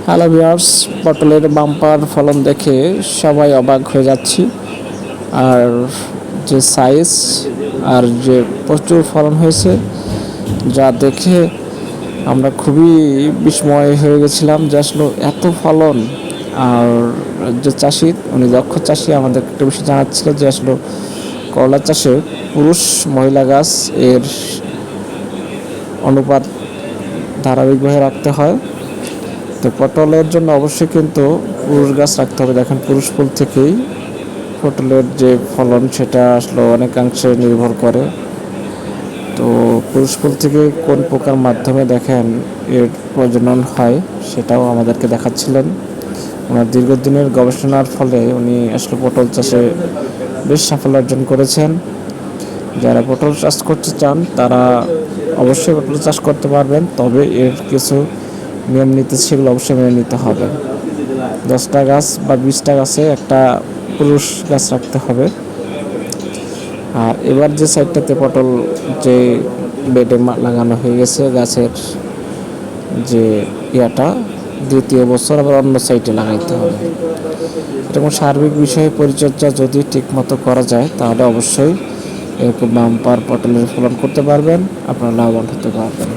Hello viewers, পটলের bumper ফলন দেখে সবাই অবাক হয়ে যাচ্ছি। আর যে সাইজ আর যে প্রচুর ফলন হয়েছে, যা দেখে আমরা খুবই বিস্ময় হয়ে গেছিলাম যে আসলে এত ফলন। আর যে চাষি, উনি দক্ষ চাষি, আমাদের একটা বিষয় জানাচ্ছিল যে আসলে করলা চাষে পুরুষ মহিলা গাছ এর অনুপাত ধারাবাহিকভাবে রাখতে হয়। তো পটলের জন্য অবশ্যই কিন্তু পুরুষ গাছ রাখতে হবে। দেখেন, পুরুষ ফুল থেকেই পটলের যে ফলন সেটা আসলে অনেকাংশে নির্ভর করে। তো পুরুষ ফুল থেকে কোন পোকার মাধ্যমে দেখেন এর প্রজনন হয় সেটাও আমাদেরকে দেখাচ্ছিলেন। ওনার দীর্ঘদিনের গবেষণার ফলে উনি আসলে পটল চাষে বেশ সাফল্য অর্জন করেছেন। যারা পটল চাষ করতে চান তারা অবশ্যই পটল চাষ করতে পারবেন, তবে এর কিছু নিয়ম নীতি সেগুলো অবশ্যই মেনে নিতে হবে। 10টা গাছ বা 20টা গাছে একটা পুরুষ গাছ রাখতে হবে। আর এবার যে সাইডটাতে পটল যে বেডে লাগানো হয়ে গেছে গাছের যে ইয়াটা, দ্বিতীয় বছর আবার অন্য সাইডে লাগাইতে হবে। এরকম সার্বিক বিষয়ে পরিচর্যা যদি ঠিকমতো করা যায় তাহলে অবশ্যই এরকম বাম্পার পটলের ফলন করতে পারবেন, আপনারা লাভবান হতে পারবেন।